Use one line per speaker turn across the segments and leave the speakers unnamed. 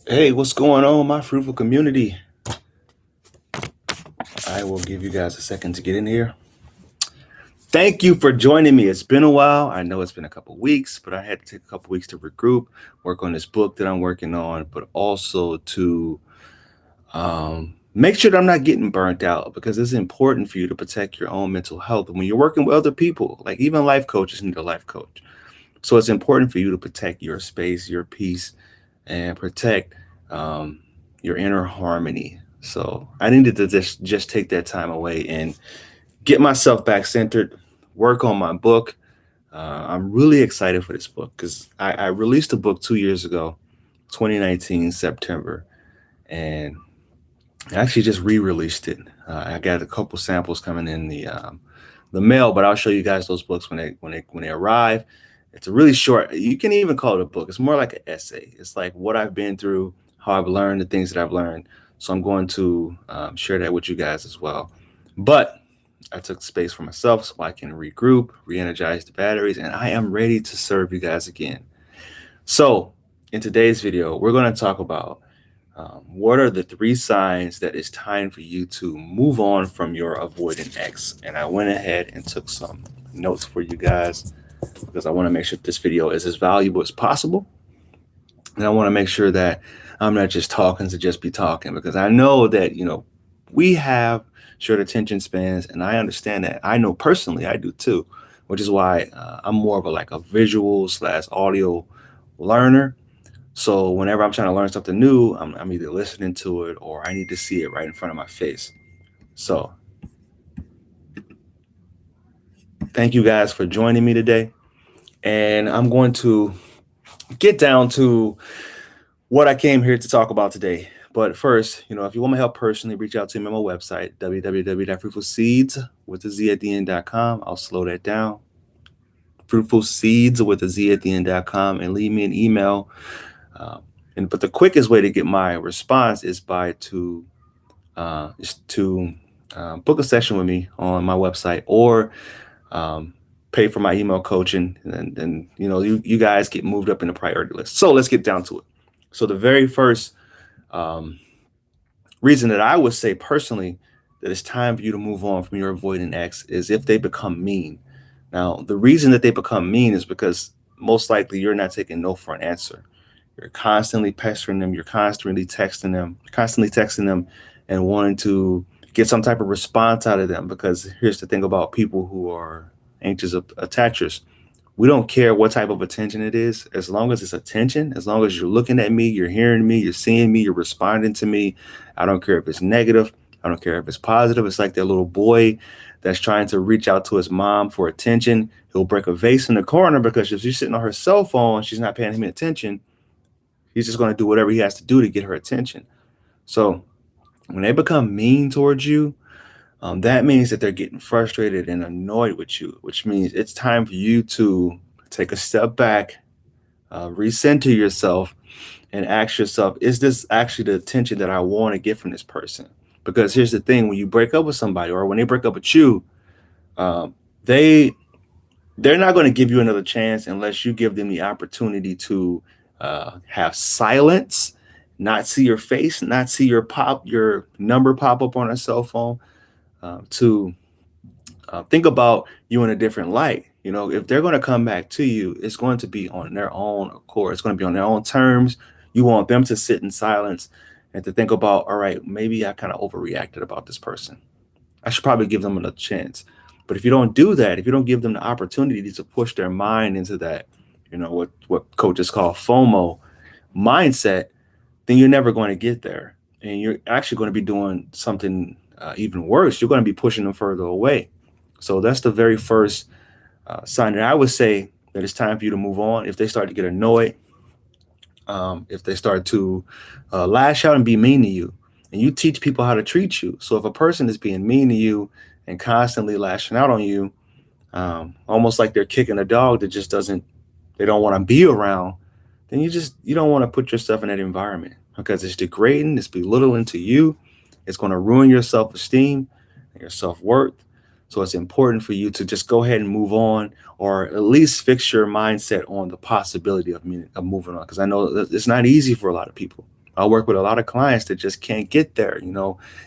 Hey, what's going on, my fruitful community? I will give you guys a second to get in here. Thank you for joining me. It's been a while. I know it's been a couple weeks, but I had to take a couple weeks to regroup, work on this book that I'm working on, but also to make sure that I'm not getting burnt out, because it's important for you to protect your own mental health. When you're working with other people, like even life coaches need a life coach. So it's important for you to protect your space, your peace, and protect um, your inner harmony. So I needed to just take that time away and get myself back centered, work on my book. I'm really excited for this book because I released a book 2 years ago, 2019 September, and I actually just re-released it. I got a couple samples coming in the mail, but I'll show you guys those books when they arrive. It's a really short. You can even call it a book. It's more like an essay. It's like what I've been through, how I've learned, the things that I've learned. So I'm going to share that with you guys as well. But I took space for myself so I can regroup, re-energize the batteries, and I am ready to serve you guys again. So in today's video, we're going to talk about what are the 3 signs that it's time for you to move on from your avoidant ex. And I went ahead and took some notes for you guys because I want to make sure this video is as valuable as possible. And I want to make sure that I'm not just talking to just be talking, because I know that, we have short attention spans, and I understand that. I know personally I do too, which is why I'm more of a visual/audio learner. So whenever I'm trying to learn something new, I'm either listening to it or I need to see it right in front of my face. So thank you guys for joining me today. And I'm going to get down to what I came here to talk about today. But first, if you want my help personally, reach out to me on my website, www.fruitfulseeds with a Z at the end.com. I'll slow that down. Fruitfulseeds with a Z at the end.com, and leave me an email. But the quickest way to get my response is to book a session with me on my website, or pay for my email coaching, and then you guys get moved up in the priority list. So let's get down to it. So the very first reason that I would say personally that it's time for you to move on from your avoidant ex is if they become mean. Now, the reason that they become mean is because most likely you're not taking no for an answer. You're constantly pestering them. You're constantly texting them and wanting to get some type of response out of them. Because here's the thing about people who are anxious attachers. We don't care what type of attention it is. As long as it's attention, as long as you're looking at me, you're hearing me, you're seeing me, you're responding to me. I don't care if it's negative. I don't care if it's positive. It's like that little boy that's trying to reach out to his mom for attention. He'll break a vase in the corner because if she's sitting on her cell phone, she's not paying him attention. He's just going to do whatever he has to do to get her attention. So when they become mean towards you, that means that they're getting frustrated and annoyed with you, which means it's time for you to take a step back, recenter yourself, and ask yourself, is this actually the attention that I want to get from this person? Because here's the thing, when you break up with somebody, or when they break up with you, they're not going to give you another chance unless you give them the opportunity to have silence, not see your face, not see your number pop up on a cell phone, to think about you in a different light. If they're going to come back to you, it's going to be on their own accord. It's going to be on their own terms. You want them to sit in silence and to think about, all right, maybe I kind of overreacted about this person. I should probably give them another chance. But if you don't do that, if you don't give them the opportunity to push their mind into that, what coaches call FOMO mindset, then you're never going to get there. And you're actually going to be doing something even worse. You're going to be pushing them further away. So that's the very first sign that I would say that it's time for you to move on. If they start to get annoyed, if they start to lash out and be mean to you, and you teach people how to treat you. So if a person is being mean to you and constantly lashing out on you, almost like they're kicking a dog that just they don't want to be around, then you don't want to put yourself in that environment, because it's degrading, it's belittling to you. It's going to ruin your self-esteem and your self-worth. So it's important for you to just go ahead and move on, or at least fix your mindset on the possibility of moving on. Because I know it's not easy for a lot of people. I work with a lot of clients that just can't get there.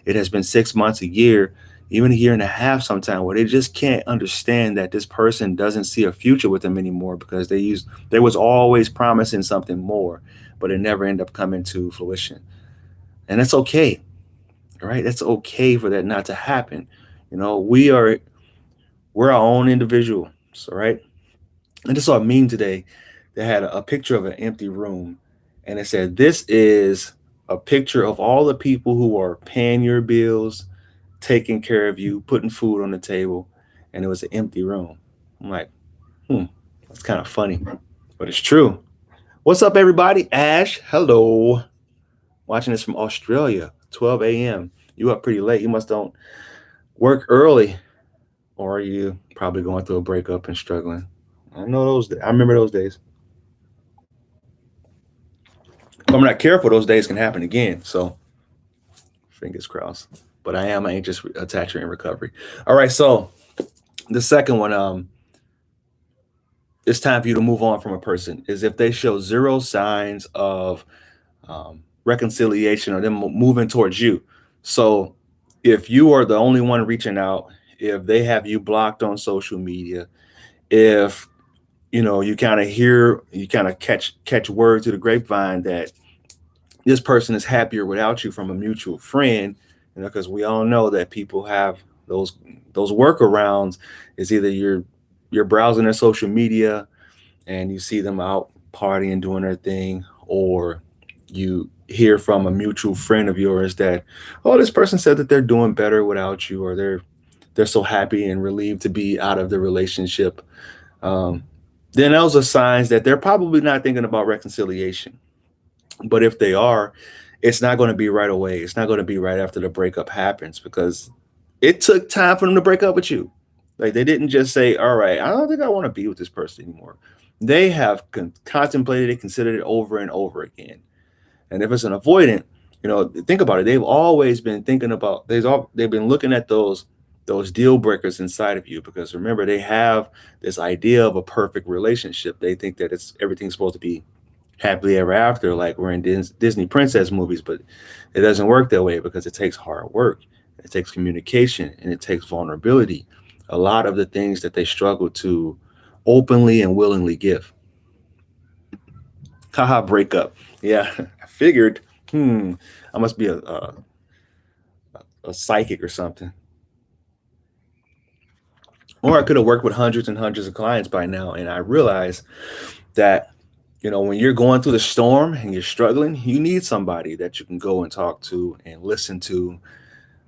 It has been 6 months, a year, even a year and a half sometime, where they just can't understand that this person doesn't see a future with them anymore because they was always promising something more, but it never ended up coming to fruition. And that's okay, right? That's okay for that not to happen. We're our own individuals, all right? I just saw a meme today that had a picture of an empty room, and it said, "This is a picture of all the people who are paying your bills, taking care of you, putting food on the table," and it was an empty room. I'm like, that's kind of funny, but it's true. What's up, everybody? Ash, hello. Watching this from Australia, 12 a.m. You up pretty late. You must don't work early, or are you probably going through a breakup and struggling? I know those. I remember those days. If I'm not careful, those days can happen again. So, fingers crossed. But I am an anxious attacher in recovery. All right. So, the second one, it's time for you to move on from a person, is if they show zero signs of reconciliation or them moving towards you. So, if you are the only one reaching out, if they have you blocked on social media, if you kind of catch word to the grapevine that this person is happier without you from a mutual friend, because we all know that people have those workarounds. Is either you're browsing their social media and you see them out partying, doing their thing, or you hear from a mutual friend of yours that, oh, this person said that they're doing better without you, or they're so happy and relieved to be out of the relationship. Then those are signs that they're probably not thinking about reconciliation. But if they are, it's not going to be right away. It's not going to be right after the breakup happens, because it took time for them to break up with you. Like, they didn't just say, all right, I don't think I want to be with this person anymore. They have contemplated it, considered it over and over again. And if it's an avoidant, think about it. They've always been thinking about, they've been looking at those deal breakers inside of you, because remember, they have this idea of a perfect relationship. They think that everything's supposed to be happily ever after, like we're in Disney princess movies, but it doesn't work that way, because it takes hard work, it takes communication, and it takes vulnerability. A lot of the things that they struggle to openly and willingly give. Haha, breakup. Yeah, I figured. I must be a psychic or something. Or I could have worked with hundreds and hundreds of clients by now, and I realized that when you're going through the storm and you're struggling, you need somebody that you can go and talk to and listen to.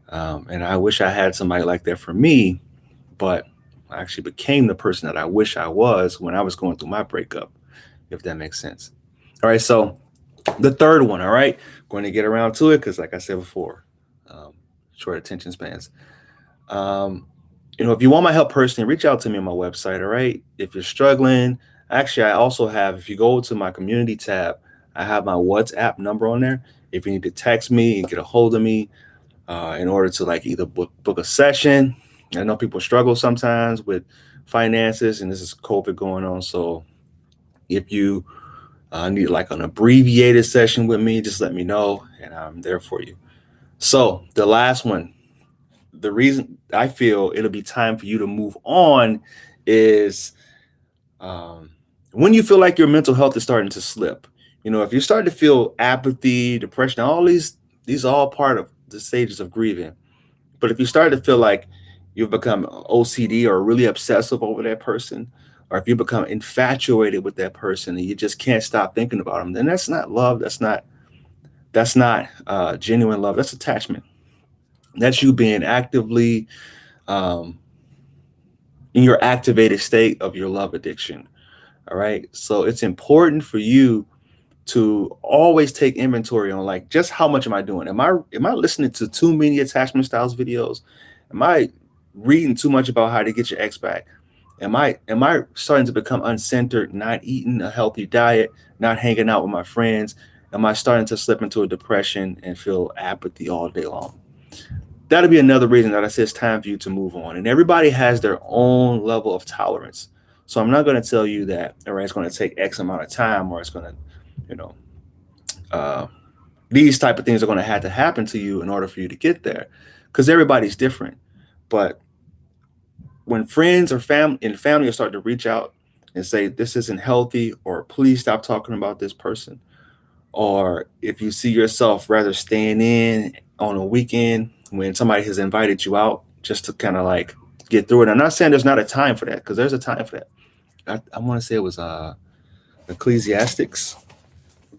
And I wish I had somebody like that for me, but I actually became the person that I wish I was when I was going through my breakup, if that makes sense. All right, so the third one, all right, going to get around to it, because like I said before, short attention spans. If you want my help personally, reach out to me on my website, all right? If you're struggling, actually, I also have, if you go to my community tab, I have my WhatsApp number on there. If you need to text me and get a hold of me in order to either book a session. I know people struggle sometimes with finances, and this is COVID going on. So if you need an abbreviated session with me, just let me know, and I'm there for you. So the last one, the reason I feel it'll be time for you to move on is when you feel like your mental health is starting to slip. If you're starting to feel apathy, depression, all these are all part of the stages of grieving. But if you start to feel like you've become OCD or really obsessive over that person, or if you become infatuated with that person and you just can't stop thinking about them, then that's not love. That's not genuine love. That's attachment. That's you being actively in your activated state of your love addiction. All right. So it's important for you to always take inventory on just how much am I doing? Am I listening to too many attachment styles videos? Am I reading too much about how to get your ex back? Am I starting to become uncentered, not eating a healthy diet, not hanging out with my friends? Am I starting to slip into a depression and feel apathy all day long? That'll be another reason that I say it's time for you to move on. And everybody has their own level of tolerance. So I'm not going to tell you that, all right, it's going to take X amount of time, or it's going to, These type of things are going to have to happen to you in order for you to get there, because everybody's different. But when friends or family will start to reach out and say this isn't healthy, or please stop talking about this person, or if you see yourself rather staying in on a weekend when somebody has invited you out just to kind of like get through it. I'm not saying there's not a time for that, because there's a time for that. I want to say it was Ecclesiastics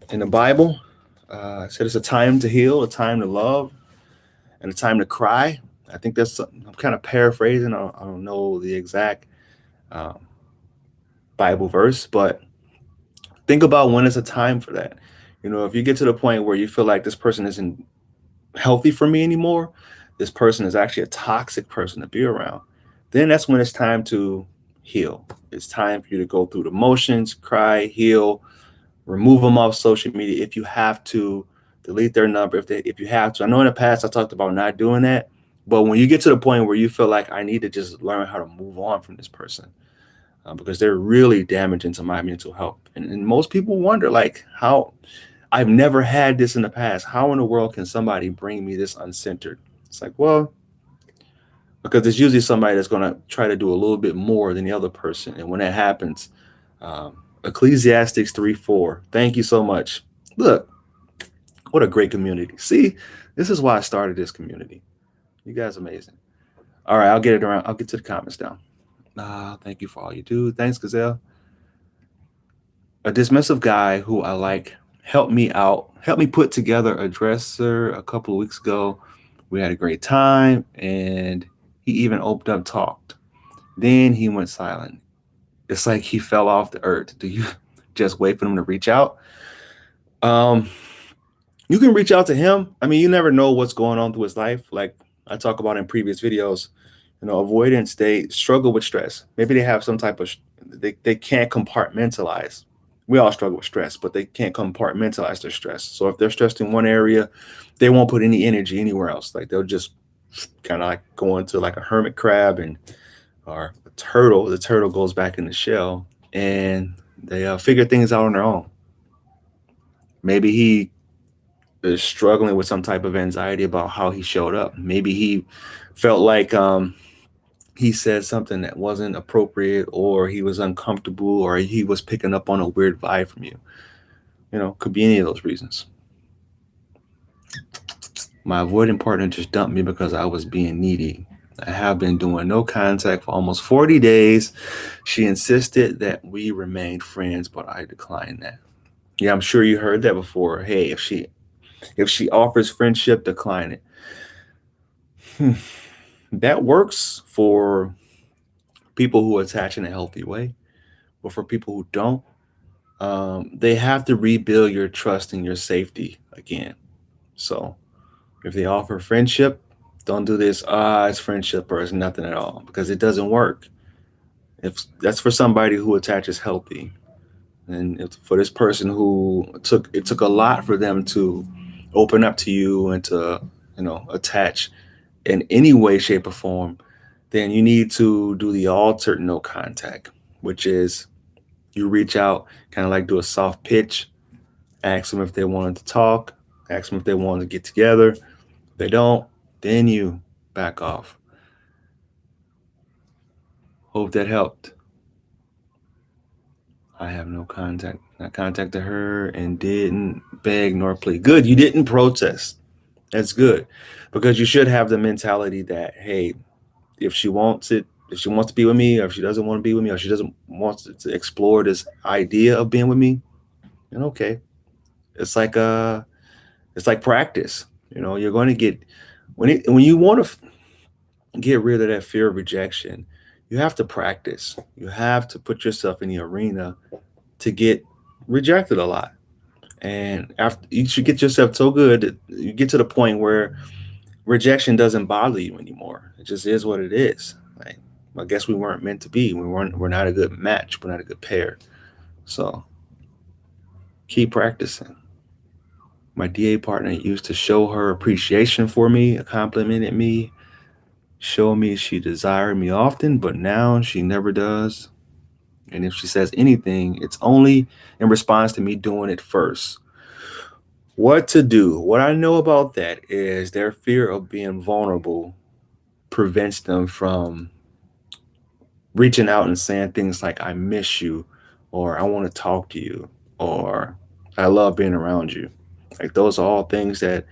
in the Bible. It said it's a time to heal, a time to love, and a time to cry. I think that's, I'm kind of paraphrasing. I don't know the exact um, Bible verse, but think about when it's a time for that. If you get to the point where you feel like this person isn't healthy for me anymore, this person is actually a toxic person to be around, then that's when it's time to heal. It's time for you to go through the motions, cry, heal, remove them off social media if you have to, delete their number if you have to. I know in the past I talked about not doing that, but when you get to the point where you feel like I need to just learn how to move on from this person, because they're really damaging to my mental health. And most people wonder, like, how I've never had this in the past. How in the world can somebody bring me this uncentered? It's like, well, because there's usually somebody that's going to try to do a little bit more than the other person. And when that happens, Ecclesiastics 3:4. Thank you so much. Look, what a great community. See, this is why I started this community. You guys are amazing. All right, I'll get it around. I'll get to the comments now. Thank you for all you do. Thanks, Gazelle. A dismissive guy who I like helped me out, helped me put together a dresser a couple of weeks ago. We had a great time, and he even opened up, talked. Then he went silent. It's like he fell off the earth. Do you just wait for him to reach out? You can reach out to him. I mean, you never know what's going on through his life. Like I talk about in previous videos, avoidance, they struggle with stress. Maybe they have some type of, they can't compartmentalize. We all struggle with stress, but they can't compartmentalize their stress. So if they're stressed in one area, they won't put any energy anywhere else. Like they'll just kind of like go into like a hermit crab or a turtle. The turtle goes back in the shell and they figure things out on their own. Maybe he is struggling with some type of anxiety about how he showed up. Maybe he felt like he said something that wasn't appropriate, or he was uncomfortable, or he was picking up on a weird vibe from you. Could be any of those reasons. My avoidant partner just dumped me because I was being needy. I have been doing no contact for almost 40 days. She insisted that we remained friends, but I declined that. Yeah, I'm sure you heard that before. Hey, if she offers friendship, decline it. That works for people who attach in a healthy way, but for people who don't, they have to rebuild your trust and your safety again. So if they offer friendship, don't do this, it's friendship or it's nothing at all, because it doesn't work. If that's for somebody who attaches healthy, and if for this person who it took a lot for them to open up to you and to attach in any way, shape, or form, then you need to do the altered no contact, which is you reach out, kind of like do a soft pitch, ask them if they wanted to talk, ask them if they wanted to get together. If they don't, then you back off. Hope that helped. I have no contact. I contacted her and didn't beg nor plead. Good, you didn't protest. That's good, because you should have the mentality that, hey, if she wants to be with me, or if she doesn't want to be with me, or she doesn't want to explore this idea of being with me, then okay. It's like practice. You're going to get, when you want to get rid of that fear of rejection, you have to practice. You have to put yourself in the arena to get rejected a lot. And after you should get yourself so good that you get to the point where rejection doesn't bother you anymore. It just is what it is. Like, I guess we weren't meant to be. We're not a good match. We're not a good pair. So keep practicing. My DA partner used to show her appreciation for me, complimented me, show me she desired me often, but now she never does. And if she says anything, it's only in response to me doing it first. What to do? What I know about that is their fear of being vulnerable prevents them from reaching out and saying things like, I miss you, or I want to talk to you, or I love being around you. Like, those are all things that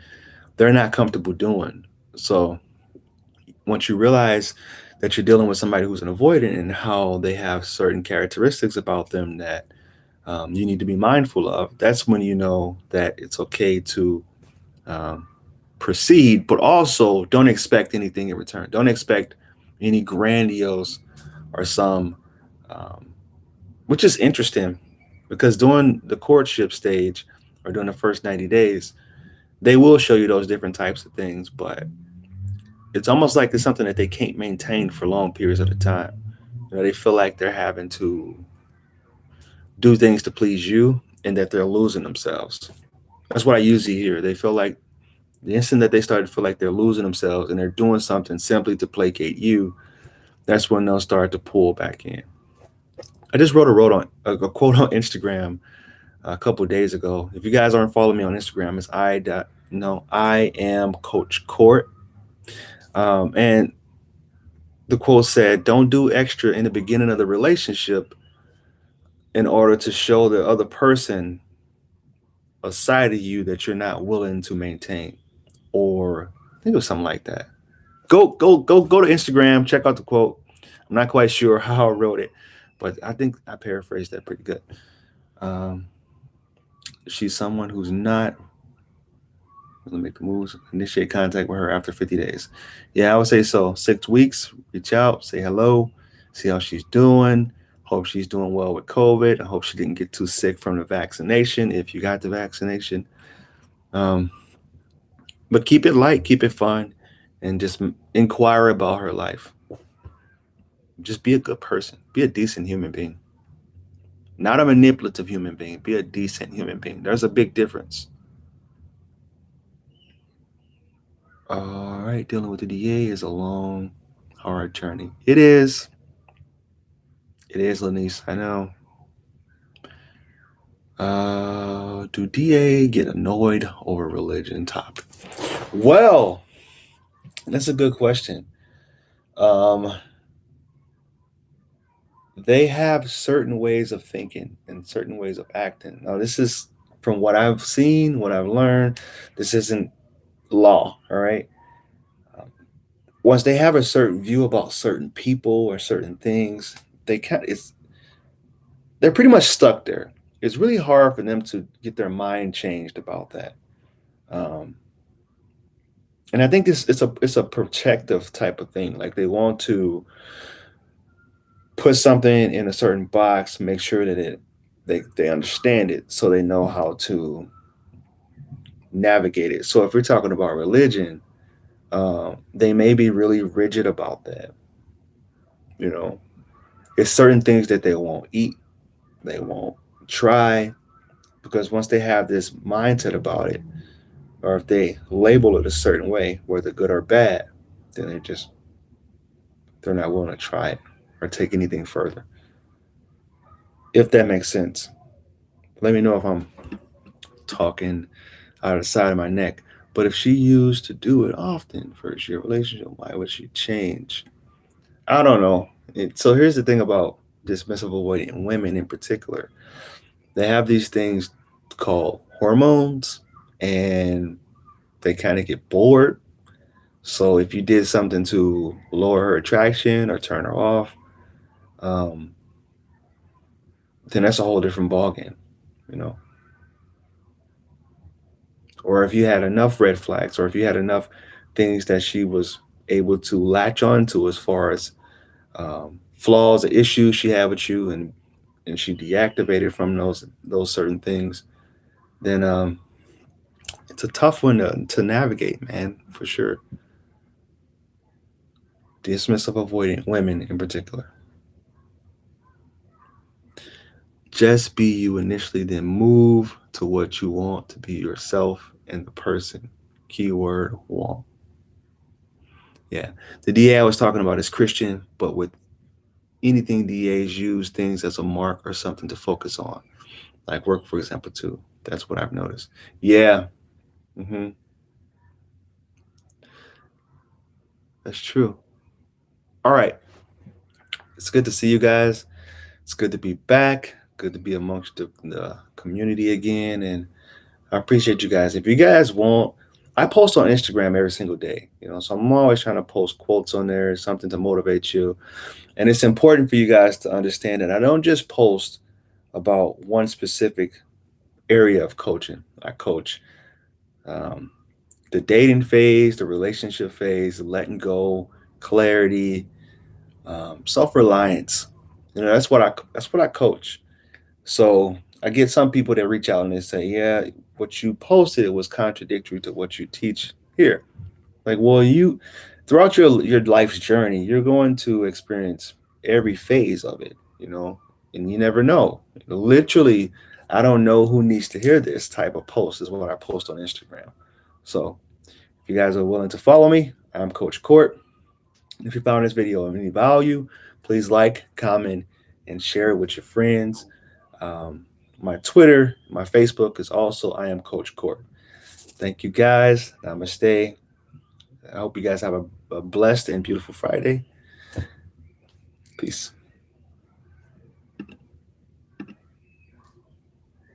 they're not comfortable doing. So once you realize that you're dealing with somebody who's an avoidant and how they have certain characteristics about them that you need to be mindful of, that's when you know that it's okay to um, proceed, but also don't expect anything in return. Don't expect any grandiose or some, um, which is interesting because during the courtship stage or during the first 90 days, they will show you those different types of things, but it's almost like it's something that they can't maintain for long periods at a time. You know, they feel like they're having to do things to please you and that they're losing themselves. That's what I usually hear. They feel like the instant that they start to feel like they're losing themselves and they're doing something simply to placate you, that's when they'll start to pull back in. I just wrote a quote on Instagram a couple of days ago. If you guys aren't following me on Instagram, it's I am Coach Court. And the quote said, "Don't do extra in the beginning of the relationship in order to show the other person a side of you that you're not willing to maintain." Or I think it was something like that. Go to Instagram, check out the quote. I'm not quite sure how I wrote it, but I think I paraphrased that pretty good. Um, she's someone who's not going to make the moves, initiate contact with her after 50 days. Yeah, I would say so. 6 weeks, reach out, say hello, see how she's doing. Hope she's doing well with COVID. I hope she didn't get too sick from the vaccination if you got the vaccination. Um, but keep it light, keep it fun, and just inquire about her life. Just be a good person, be a decent human being, not a manipulative human being. Be a decent human being. There's a big difference. All right, dealing with the DA is a long, hard journey. It is. It is, Lanice. I know. Do DA get annoyed over religion topic? Well, that's a good question. Um, they have certain ways of thinking and certain ways of acting. Now, this is from what I've seen, what I've learned. This isn't law, all right? Um, Once they have a certain view about certain people or certain things, they're pretty much stuck there. It's really hard for them to get their mind changed about that. Um, and I think it's a protective type of thing. Like, they want to put something in a certain box, make sure that they understand it, so they know how to navigate it. So if we're talking about religion, they may be really rigid about that. You know, it's certain things that they won't eat, they won't try, because once they have this mindset about it, or if they label it a certain way, whether good or bad, then they're not willing to try it or take anything further. If that makes sense. Let me know if I'm talking out of the side of my neck. But if she used to do it often first year relationship, why would she change? I don't know. So here's the thing about dismissive avoidant women in particular. They have these things called hormones, and they kind of get bored. So if you did something to lower her attraction or turn her off, um, then that's a whole different ballgame, you know. Or if you had enough red flags, or if you had enough things that she was able to latch on to as far as flaws or issues she had with you, and she deactivated from those certain things, then it's a tough one to navigate, man, for sure. Dismissive avoidant women in particular. Just be you initially, then move to what you want to be yourself and the person. Keyword want. Yeah. The DA I was talking about is Christian, but with anything DAs use things as a mark or something to focus on, like work, for example, too. That's what I've noticed. Yeah. Hmm. That's true. All right. It's good to see you guys. It's good to be back. Good to be amongst the community again. And I appreciate you guys. If you guys want, I post on Instagram every single day, so I'm always trying to post quotes on there, something to motivate you. And it's important for you guys to understand that I don't just post about one specific area of coaching. I coach um, the dating phase, the relationship phase, letting go, clarity, self-reliance. That's what I coach. So I get some people that reach out and they say, "Yeah, what you posted was contradictory to what you teach here." Like, well, you throughout your life's journey, you're going to experience every phase of it, and you never know. Literally, I don't know who needs to hear this type of post is what I post on Instagram. So if you guys are willing to follow me, I'm Coach Court. If you found this video of any value, please like, comment, and share it with your friends. Um, my Twitter, my Facebook is also I am Coach Court. Thank you guys. Namaste. I hope you guys have a blessed and beautiful Friday. Peace.